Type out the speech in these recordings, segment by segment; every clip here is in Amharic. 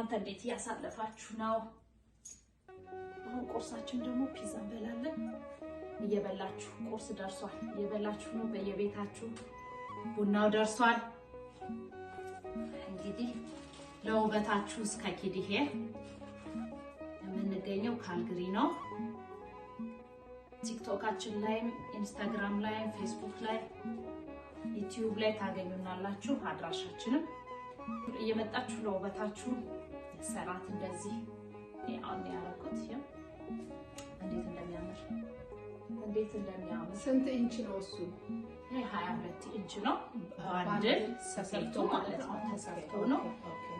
እናንተ እንዴት ያሳለፋችሁ ነው? አሁን ቁርሳችን ደግሞ ፒዛ እንበላለን። እየበላችሁ ቁርስ ደርሷል። እየበላችሁ ነው በየቤታችሁ። ቡናው ደርሷል። እንግዲህ ለውበታችሁ እስከ ኪዲሄ የምንገኘው ካልግሪ ነው። ቲክቶካችን ላይም ኢንስታግራም ላይም ፌስቡክ ላይ ዩቲዩብ ላይ ታገኙናላችሁ። አድራሻችንም እየመጣችሁ ለውበታችሁ ሰራት እንደዚህ አሁን ያረኩት እንዴት እንደሚያምር ስንት ኢንች ነው እሱ? 22 ኢንች ነው። ባንድል ተሰርቶ ማለት ነው። ተሰርቶ ነው።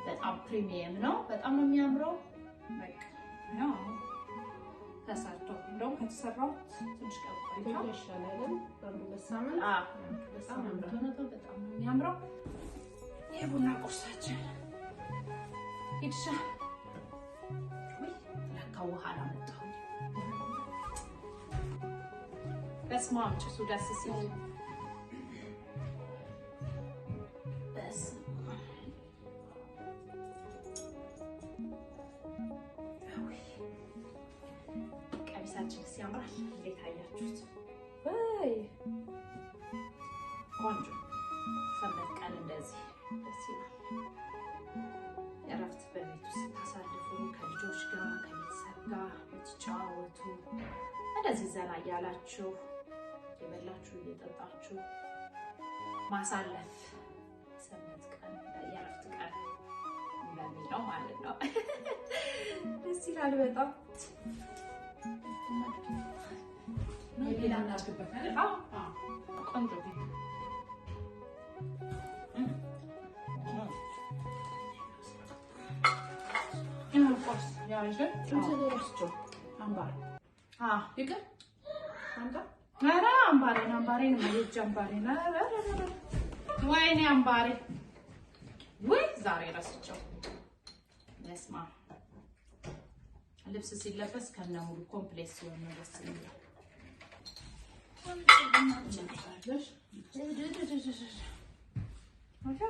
በጣም ፕሪሚየም ነው። በጣም ነው የሚያምረው። በቃ ነው ተሰርቶ እንደውም ከተሰራው ትንሽ ቀርቷል ይሻላል። በሳምንት በጣም ነው የሚያምረው። የቡና ቁርሳችን ይድሻ ወይ ለካ ውሃ አላመጣሁም። በስመ አብ ጭሱ ደስ ሲል ቀሚሳችን ሲያምራል። እንዴት አያችሁት? ወይ ቆንጆ ሰንበት ቀን እንደዚህ ደስ ይላል። እረፍት በቤት ውስጥ ታሳልፉ ከልጆች ጋር ከቤተሰብ ጋር ብትጫወቱ እንደዚህ ዘና እያላችሁ የበላችሁ እየጠጣችሁ ማሳለፍ ሰንበት ቀን የእረፍት ቀን በሚለው ማለት ነው። ደስ ይላል በጣም። ቆንጆ ወይኔ አምባሬ ወይ ዛሬ ረስቸው። በስመ አብ ልብስ ሲለበስ ከነ ሙሉ ኮምፕሌክስ ሲሆን ነው ደስ የሚለው።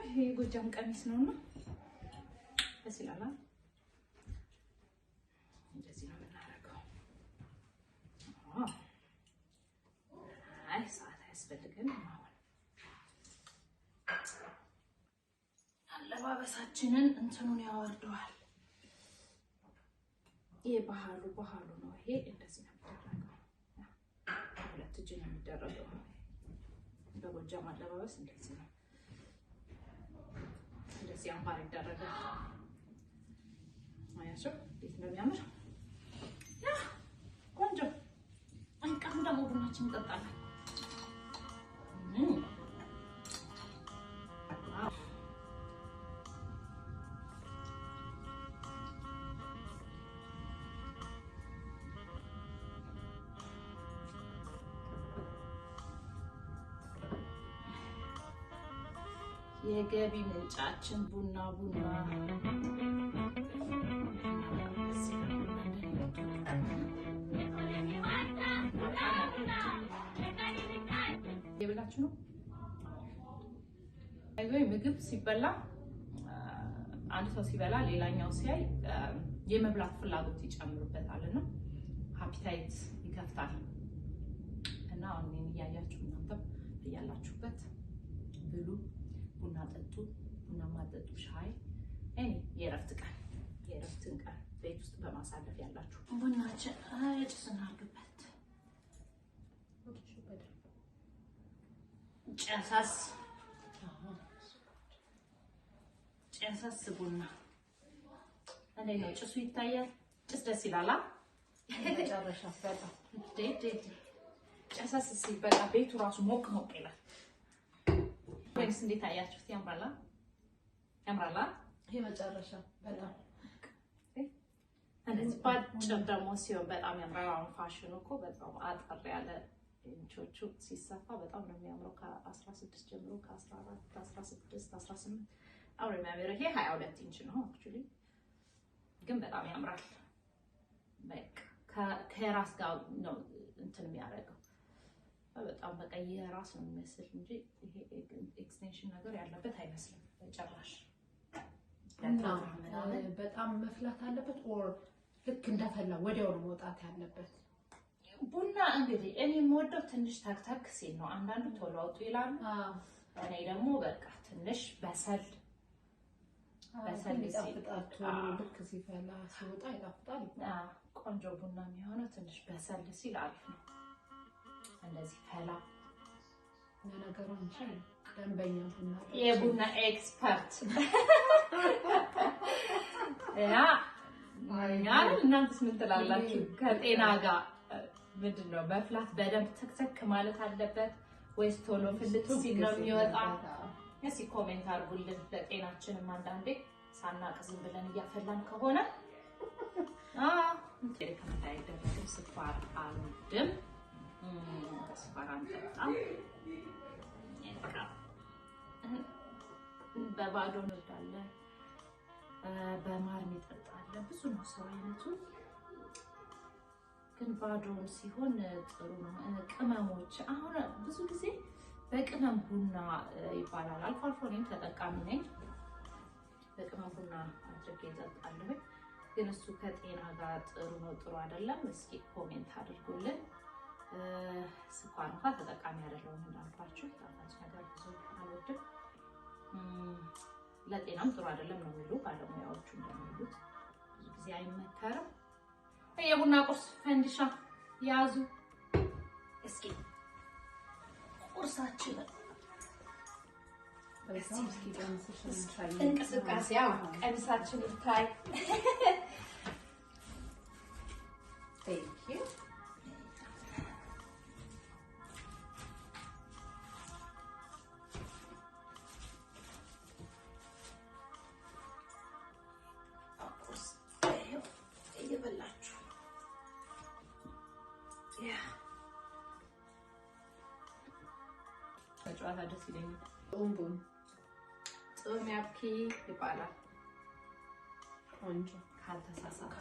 ይሄ ጎጃም ቀሚስ ነውና ደስ ይላል። እንደዚህ ነው የምናደርገው። አይ ሰዓት አያስፈልግም። አለባበሳችንን እንትኑን ያወርደዋል። ይሄ ባህሉ ነው። ይሄ እንደዚህ ነው የሚደረገው። ሁለት እጅ ነው የሚደረገው። በጎጃም አለባበስ እንደዚህ ነው። እንደዚህ አምባር ይደረጋል። አያችሁ እንዴት እንደሚያምር ቆንጆ። አንቀም ደግሞ ቡናችን እንጠጣለን። የገቢ ምንጫችን ቡና የብላችሁ ነው። ምግብ ሲበላ አንድ ሰው ሲበላ ሌላኛው ሲያይ የመብላት ፍላጎት ይጨምርበታልና አፒታይት ይከፍታል። እና አሁን እያያችሁ እናንተም እያላችሁበት ብሉ፣ ቡና ጠጡ። ቡና ማጠጡ ሻይ እኔ የእረፍትን ቀን ቤት ውስጥ በማሳለፍ ያላችሁ ቡናችን ጭስ እናድርግበት። ጨሳስ ቡና እንዴት ነው? ጭሱ ይታያል። ጭስ ደስ ይላል። መጨረሻ በጣም ጨሳስ ሲል በቃ ቤቱ ራሱ ሞቅ ይላል። ወይስ እንዴት አያችሁት? ያምራላ። ይሄ መጨረሻ በጣም እንደዚህ ባጭር ደግሞ ሲሆን በጣም ያምራል። አሁን ፋሽኑ እኮ በጣም አጠር ያለ ኢንቾቹ ሲሰፋ በጣም ነው የሚያምረው። ከ16 ጀምሮ ከ14 16 18 አሁን የሚያምረው ይሄ 22 ኢንች ነው። አክቹሊ ግን በጣም ያምራል። በቃ ከራስ ጋር ነው እንትን የሚያደርገው። በጣም በቃ የራስ ነው የሚመስል እንጂ ይሄ ኤክስቴንሽን ነገር ያለበት አይመስልም በጭራሽ። በጣም መፍላት አለበት ኦር ልክ እንደፈላ ወዲያው ነው መውጣት ያለበት? ቡና እንግዲህ እኔ የምወደው ትንሽ ታክታክ ሲል ነው። አንዳንዱ ቶሎ አውጡ ይላሉ። እኔ ደግሞ በቃ ትንሽ በሰል ይጣፍጣል። ቶሎ ልክ ሲፈላ ሲወጣ ይጣፍጣል። ቆንጆ ቡና የሚሆነው ትንሽ በሰል ሲል አሪፍ ነው። እንደዚህ ፈላ ለነገሩ አንቺ ደንበኛ ቡና የቡና ኤክስፐርት ያ እናንተስ ምን ትላላችሁ? ከጤና ጋር ምንድነው መፍላት በደንብ ተክተክ ማለት አለበት ወይስ ቶሎ ፍልጥ ሲል ነው የሚወጣ? እስኪ ኮሜንት አድርጉልን። ለጤናችንም አንዳንዴ ሳናቅ ዝም ብለን እያፈላን ከሆነ ከመታይ ደረግም ስኳር አልወድም። ስኳር አንጠጣም። በባዶ እንወዳለን። በማር እንጠጣለን። ብዙ ነው ሰው አይነቱ፣ ግን ባዶውን ሲሆን ጥሩ ነው። ቅመሞች አሁን ብዙ ጊዜ በቅመም ቡና ይባላል። አልፎ አልፎ እኔም ተጠቃሚ ነኝ። በቅመም ቡና አድርጌ እጠጣለሁ። ግን እሱ ከጤና ጋር ጥሩ ነው ጥሩ አይደለም? እስኪ ኮሜንት አድርጉልን። ስኳር እንኳን ተጠቃሚ አይደለሁም እንዳልኳችሁ። ጣፋጭ ነገር ብዙ አልወድም። ለጤናም ጥሩ አይደለም ነው የሚሉ ባለሙያዎቹ እንደሚሉት። ብዙ ጊዜ አይመከርም። የቡና ቁርስ ፈንዲሻ ያዙ እስኪ ቁርሳችንን እንቅስቃሴ ቀሚሳችን ይታይ። ጨዋታ ደስ ይለኛል። ጾም ያብኪ ይባላል። ቆንጆ ካልተሳሳተ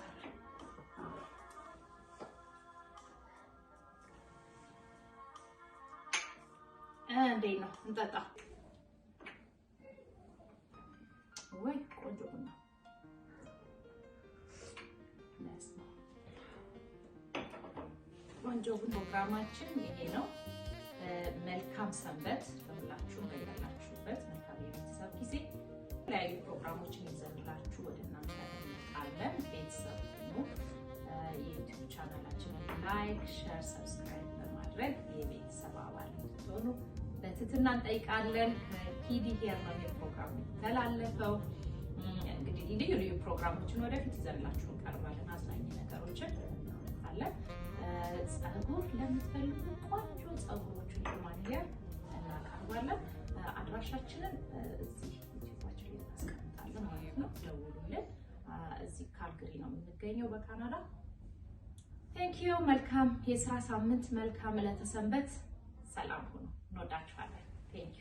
እንዴት ነው እንጠጣ ወይ? ቆንጆ ቡና ቆንጆ ቡና። ፕሮግራማችን ይሄ ነው። መልካም ሰንበት ለሁላችሁም፣ በያላችሁበት መልካም የቤተሰብ ጊዜ። የተለያዩ ፕሮግራሞችን ይዘንላችሁ ወደ እናንተ እንመጣለን። ቤተሰብ ሁኑ። የዩቲዩብ ቻናላችንን ላይክ፣ ሼር፣ ሰብስክራይብ በማድረግ የቤተሰብ አባል እንድትሆኑ በትህትና እንጠይቃለን። ከኪዲ ሄር ነው የፕሮግራም የሚተላለፈው። እንግዲህ ልዩ ልዩ ፕሮግራሞችን ወደፊት ይዘንላችሁ እንቀርባለን። አዝናኝ ነገሮችን እናመጣለን። ጸጉር ለምትፈልጉ ቆንጆ ጸጉሮችን ለማንያር እናቀርባለን። አድራሻችንን እዚህ ዩቲዩባችን ላይ እናስቀምጣለን ማለት ነው። ደውሉልን። እዚህ ካልግሪ ነው የምንገኘው በካናዳ። ቴንኪዩ። መልካም የስራ ሳምንት፣ መልካም ዕለተ ሰንበት። ሰላም ሁኑ። እንወዳችኋለን። ቴንኪዩ።